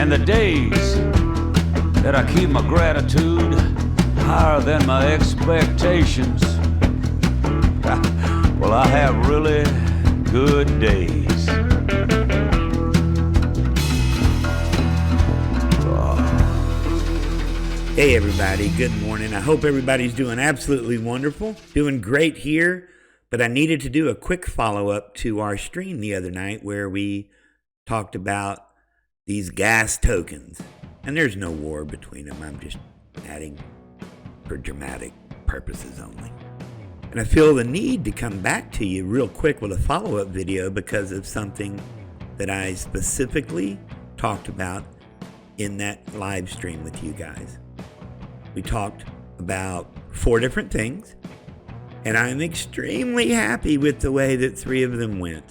and the days that I keep my gratitude higher than my expectations. Well, I have really good days. Hey everybody, good morning. I hope everybody's doing absolutely wonderful. Doing great here, but I needed to do a quick follow-up to our stream the other night where we talked about these gas tokens. And there's no war between them. I'm just adding for dramatic purposes only. And I feel the need to come back to you real quick with a follow-up video because of something that I specifically talked about in that live stream with you guys. We talked about 4 different things, and I'm extremely happy with the way that 3 of them went.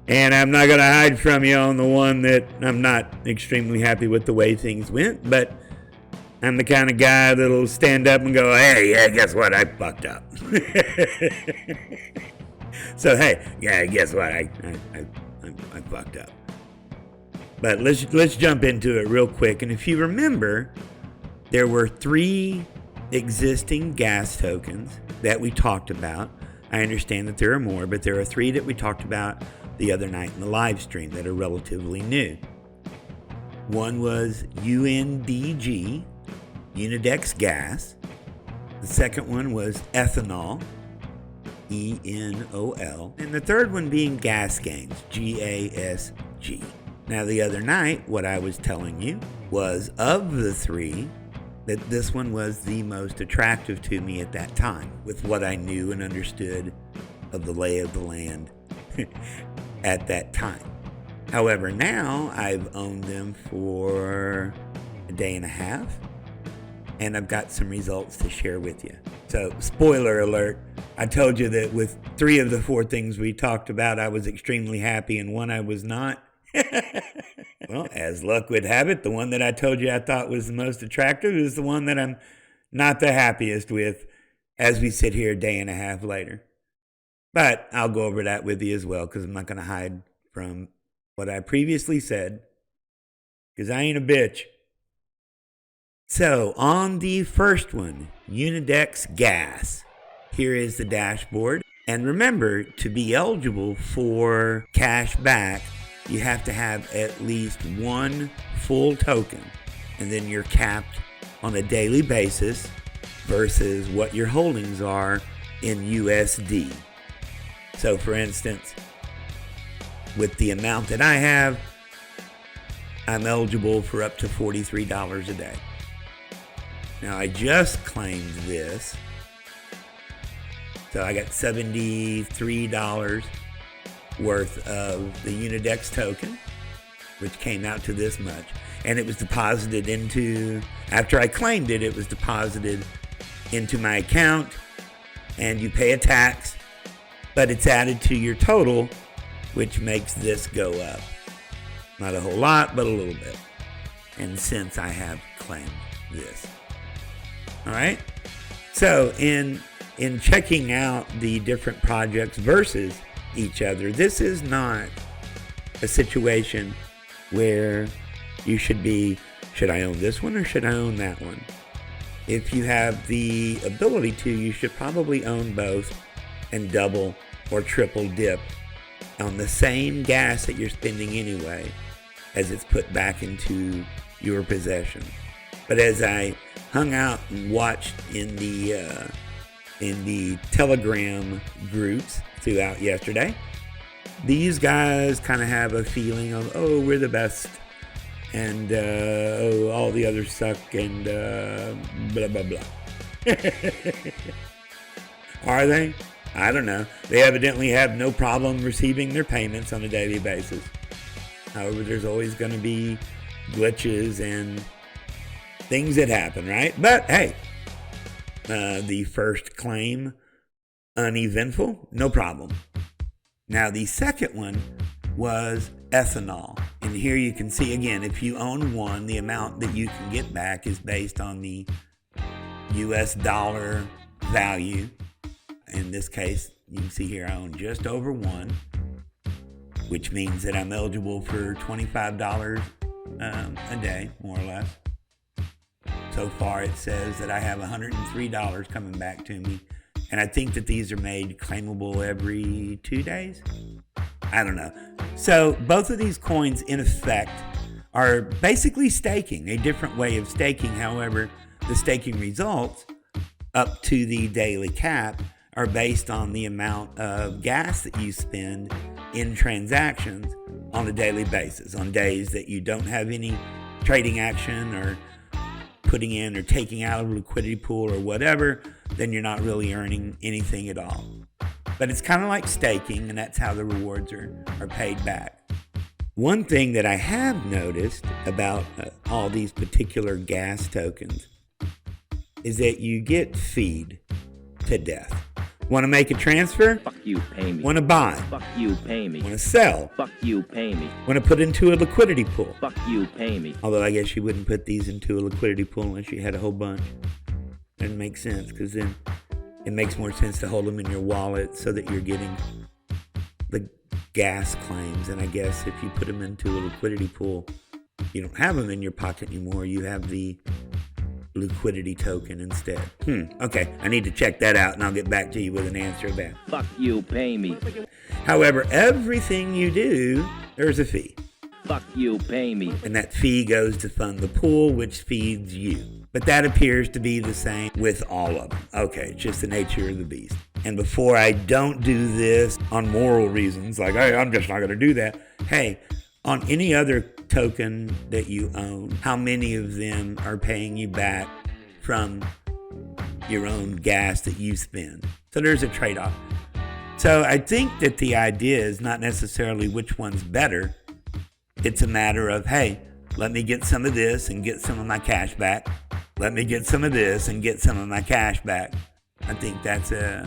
And I'm not going to hide from you on the one that I'm not extremely happy with the way things went, but I'm the kind of guy that'll stand up and go, hey, yeah, guess what? I fucked up. So, hey, yeah, guess what? I fucked up. But let's jump into it real quick. And if you remember, there were 3 existing gas tokens that we talked about. I understand that there are more, but there are 3 that we talked about the other night in the live stream that are relatively new. One was UNDG, UniDexGas. The second one was Ethanol, ENOL. And the third one being GasGains, GASG. Now, the other night, what I was telling you was of the 3, that this one was the most attractive to me at that time, with what I knew and understood of the lay of the land at that time. However, now I've owned them for a day and a half, and I've got some results to share with you. So, spoiler alert, I told you that with 3 of the 4 things we talked about, I was extremely happy, and one I was not. Well, as luck would have it, the one that I told you I thought was the most attractive is the one that I'm not the happiest with as we sit here a day and a half later. But I'll go over that with you as well because I'm not going to hide from what I previously said because I ain't a bitch. So on the first one, UniDexGas, here is the dashboard. And remember, to be eligible for cash back, you have to have at least 1 full token, and then you're capped on a daily basis versus what your holdings are in USD. So for instance, with the amount that I have, I'm eligible for up to $43 a day. Now I just claimed this, so I got $73 worth of the UniDex token, which came out to this much, and it was deposited into, after I claimed it, it was deposited into my account, and you pay a tax, but it's added to your total, which makes this go up. Not a whole lot, but a little bit. And since I have claimed this. All right. So in checking out the different projects versus each other, this is not a situation where you should be, should I own this one or should I own that one? If you have the ability to, you should probably own both and double or triple dip on the same gas that you're spending anyway as it's put back into your possession. But as I hung out and watched in the Telegram groups throughout yesterday, these guys kind of have a feeling of, oh, we're the best, and oh, all the others suck, and blah, blah, blah. Are they? I don't know. They evidently have no problem receiving their payments on a daily basis. However, there's always going to be glitches and things that happen, right? But hey, the first claim, uneventful, no problem. Now, the second one was ethanol. And here you can see, again, if you own one, the amount that you can get back is based on the US dollar value. In this case, you can see here I own just over one. which means that I'm eligible for $25 a day, more or less. So far, it says that I have $103 coming back to me. And I think that these are made claimable every 2 days. I don't know. So both of these coins, in effect, are basically staking, a different way of staking. However, the staking results up to the daily cap are based on the amount of gas that you spend in transactions on a daily basis, on days that you don't have any trading action or putting in or taking out of a liquidity pool or whatever, then you're not really earning anything at all. But it's kind of like staking, and that's how the rewards are paid back. One thing that I have noticed about all these particular gas tokens is that you get feed to death. Want to make a transfer? Fuck you, pay me. Want to buy? Fuck you, pay me. Want to sell? Fuck you, pay me. Want to put into a liquidity pool? Fuck you, pay me. Although I guess you wouldn't put these into a liquidity pool unless you had a whole bunch. Doesn't make sense, because then it makes more sense to hold them in your wallet so that you're getting the gas claims. And I guess if you put them into a liquidity pool, you don't have them in your pocket anymore. You have the liquidity token instead. Okay, I need to check that out, and I'll get back to you with an answer to that. Fuck you, pay me. However, everything you do, there's a fee. Fuck you, pay me. And that fee goes to fund the pool, which feeds you. But that appears to be the same with all of them. Okay, it's just the nature of the beast. And before I don't do this on moral reasons, like, hey, I'm just not going to do that. Hey, on any other token that you own, how many of them are paying you back from your own gas that you spend? So there's a trade-off. So I think that the idea is not necessarily which one's better. It's a matter of, hey, let me get some of this and get some of my cash back. Let me get some of this and get some of my cash back. I think that's a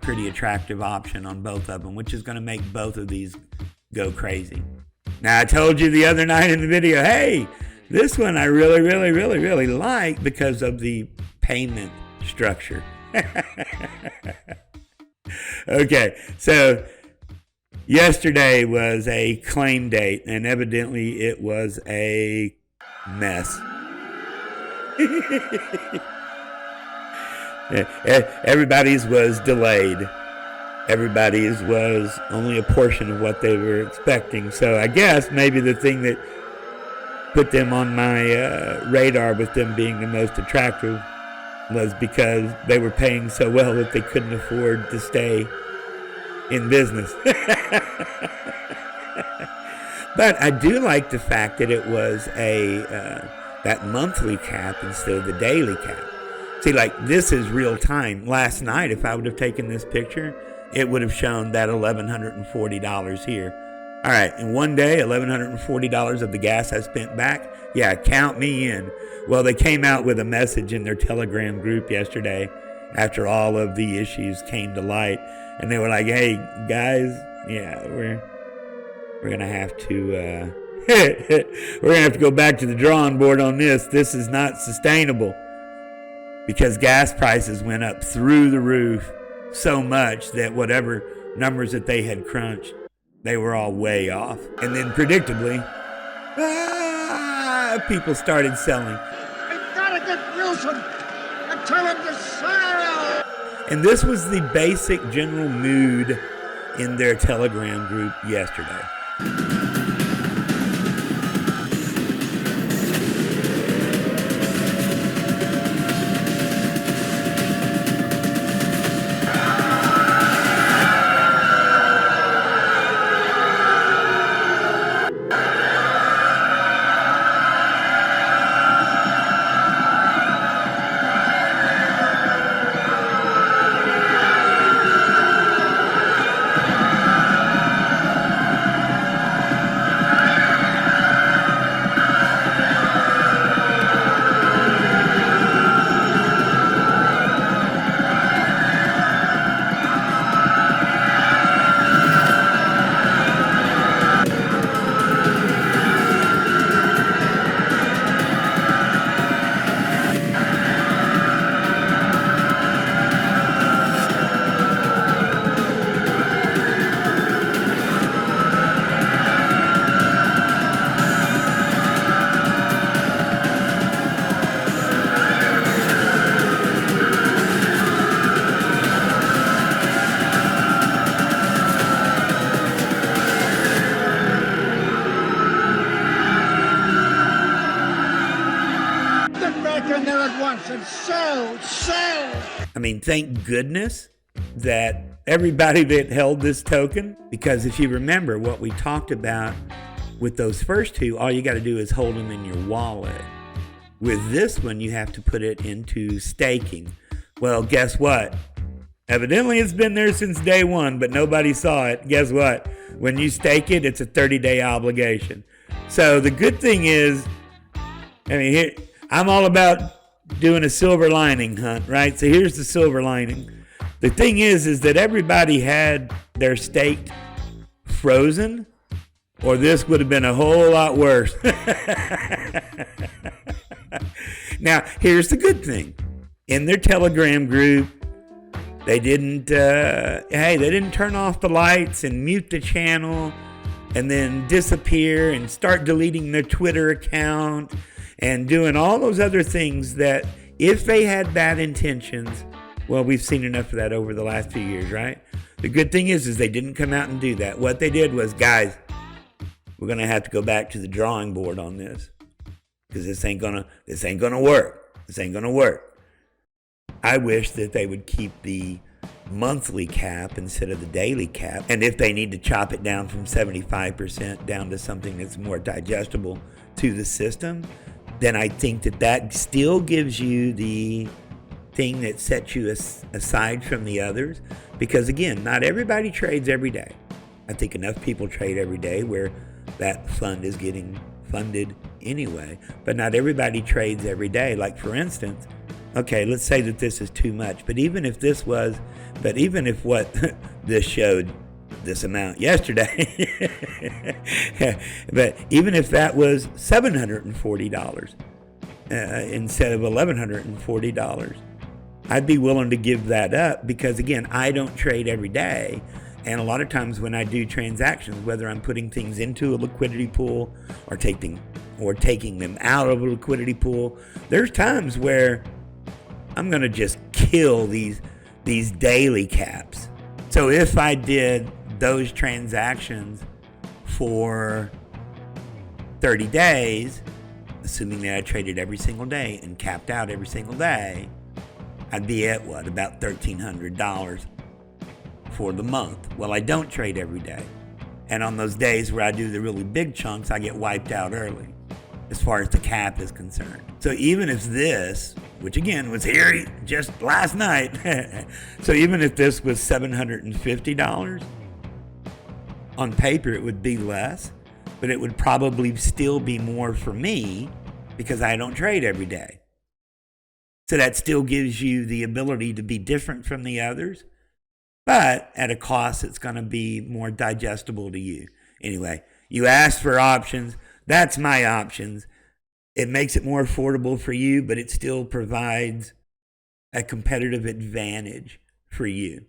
pretty attractive option on both of them, which is going to make both of these go crazy. Now, I told you the other night in the video, hey, this one I really like because of the payment structure. Okay, so yesterday was a claim date, and evidently it was a mess. Everybody's was delayed. Everybody's was only a portion of what they were expecting. So I guess maybe the thing that put them on my radar with them being the most attractive was because they were paying so well that they couldn't afford to stay in business. But I do like the fact that it was that monthly cap instead of the daily cap. See, like, this is real time. Last night, if I would have taken this picture, it would have shown that $1,140 here. All right, in one day, $1,140 of the gas I spent back? Yeah, count me in. Well, they came out with a message in their Telegram group yesterday after all of the issues came to light. And they were like, hey, guys, yeah, we're going to have to... we're going to have to go back to the drawing board on this. This is not sustainable. Because gas prices went up through the roof so much that whatever numbers that they had crunched, they were all way off. And then predictably, people started selling. I gotta get Wilson and tell him to sell. And this was the basic general mood in their Telegram group yesterday. wants it. Sell, sell. I mean, thank goodness that everybody that held this token, because if you remember what we talked about with those first two, all you got to do is hold them in your wallet. With this one, you have to put it into staking. Well, guess what? Evidently, it's been there since day one, but nobody saw it. Guess what? When you stake it, it's a 30-day obligation. So the good thing is, I mean, here, I'm all about doing a silver lining hunt, right? So here's the silver lining. The thing is that everybody had their stake frozen, or this would have been a whole lot worse. Now, here's the good thing. In their Telegram group, they didn't turn off the lights and mute the channel and then disappear and start deleting their Twitter account and doing all those other things that if they had bad intentions, well, we've seen enough of that over the last few years, right? The good thing is they didn't come out and do that. What they did was, guys, we're going to have to go back to the drawing board on this because this ain't gonna work. This ain't gonna work. I wish that they would keep the monthly cap instead of the daily cap. And if they need to chop it down from 75% down to something that's more digestible to the system, then I think that still gives you the thing that sets you aside from the others. Because again, not everybody trades every day. I think enough people trade every day where that fund is getting funded anyway. But not everybody trades every day. Like for instance, okay, let's say that this is too much, but even if what this showed this amount yesterday, but even if that was $740 instead of $1,140, I'd be willing to give that up because again, I don't trade every day. And a lot of times when I do transactions, whether I'm putting things into a liquidity pool or taking them out of a liquidity pool, there's times where I'm going to just kill these daily caps. So if I did those transactions for 30 days, assuming that I traded every single day and capped out every single day, I'd be at what, about $1,300 for the month. Well, I don't trade every day. And on those days where I do the really big chunks, I get wiped out early as far as the cap is concerned. So even if this, which again was here just last night, so even if this was $750, on paper it would be less, but it would probably still be more for me because I don't trade every day. So that still gives you the ability to be different from the others, but at a cost that's going to be more digestible to you. Anyway, you asked for options. That's my options. It makes it more affordable for you, but it still provides a competitive advantage for you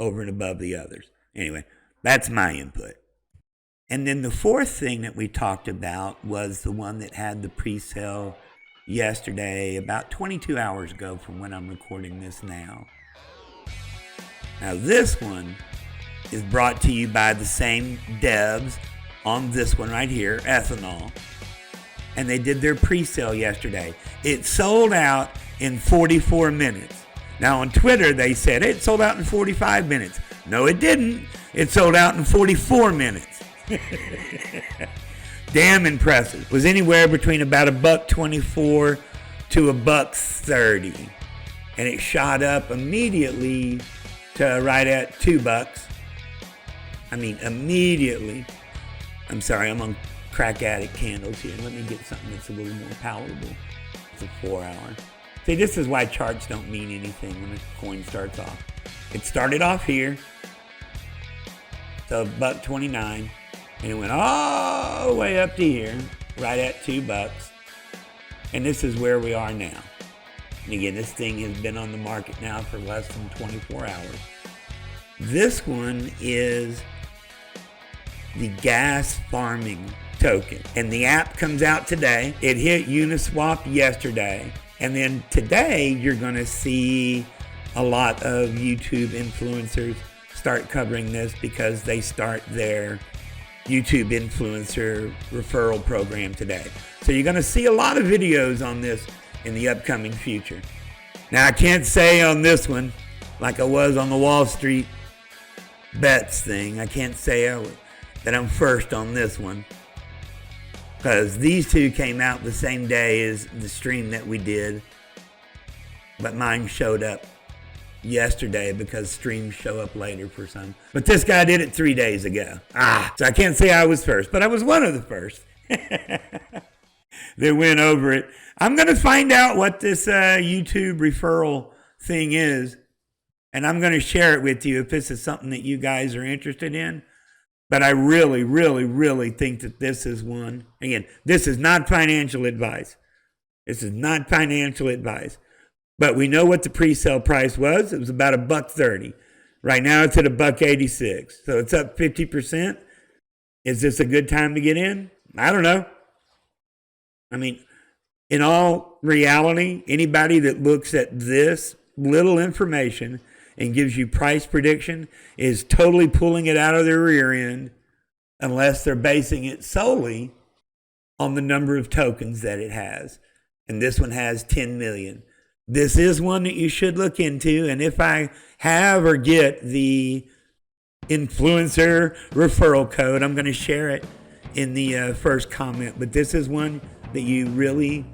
over and above the others. Anyway, that's my input. And then the fourth thing that we talked about was the one that had the pre-sale yesterday, about 22 hours ago from when I'm recording this now. Now this one is brought to you by the same devs on this one right here, Ethanol. And they did their pre-sale yesterday. It sold out in 44 minutes. Now on Twitter they said it sold out in 45 minutes. No, it didn't. It sold out in 44 minutes. Damn impressive. It was anywhere between about $1.24 to $1.30. And it shot up immediately to right at $2. I mean, immediately. I'm sorry, I'm on crack addict candles here. Let me get something that's a little more palatable. It's a 4-hour. See, this is why charts don't mean anything when a coin starts off. It started off here, so $1.29, and it went all the way up to here, right at $2. And this is where we are now. And again, this thing has been on the market now for less than 24 hours. This one is the gas farming token. And the app comes out today. It hit Uniswap yesterday. And then today, you're going to see a lot of YouTube influencers start covering this because they start their YouTube influencer referral program today. So you're going to see a lot of videos on this in the upcoming future. Now, I can't say on this one, like I was on the Wall Street bets thing, I can't say that I'm first on this one, because these two came out the same day as the stream that we did, but mine showed up yesterday because streams show up later for some. But this guy did it 3 days ago. So I can't say I was first, but I was one of the first that went over it. I'm going to find out what this YouTube referral thing is, and I'm going to share it with you if this is something that you guys are interested in. But I really, really, really think that this is one. Again, this is not financial advice. This is not financial advice. But we know what the pre-sale price was. It was about $1.30. Right now it's at $1.86. So it's up 50%. Is this a good time to get in? I don't know. I mean, in all reality, anybody that looks at this little information and gives you price prediction is totally pulling it out of their rear end, unless they're basing it solely on the number of tokens that it has. And this one has 10 million. This is one that you should look into, and if I have or get the influencer referral code, I'm going to share it in the first comment. But this is one that you really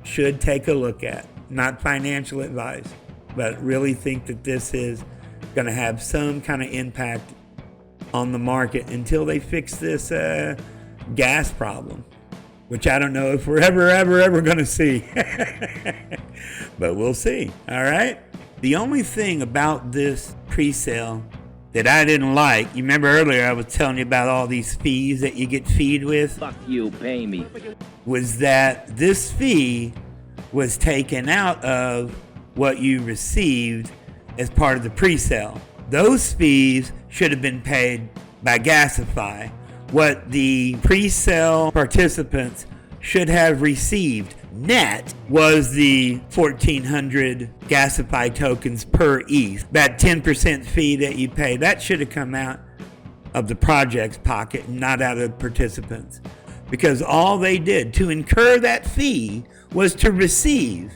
should take a look at. Not financial advice, but really think that this is going to have some kind of impact on the market until they fix this gas problem, which I don't know if we're ever going to see. But we'll see. All right. The only thing about this pre-sale that I didn't like, you remember earlier I was telling you about all these fees that you get feed with? Fuck you, pay me. Was that this fee was taken out of what you received as part of the pre-sale. Those fees should have been paid by Gasify. What the pre-sale participants should have received net was the 1,400 Gasify tokens per ETH. That 10% fee that you pay, that should have come out of the project's pocket, not out of the participants. Because all they did to incur that fee was to receive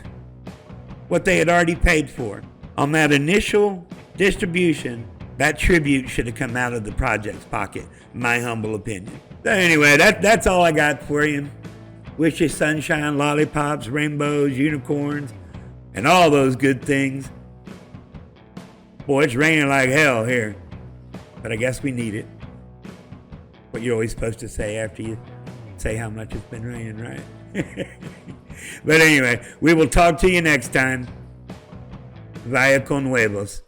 what they had already paid for. On that initial distribution, that tribute should have come out of the project's pocket, my humble opinion. So anyway, that's all I got for you. Wish you sunshine, lollipops, rainbows, unicorns, and all those good things. Boy, it's raining like hell here, but I guess we need it. What you're always supposed to say after you say how much it's been raining, right? But anyway, we will talk to you next time. Vaya con huevos.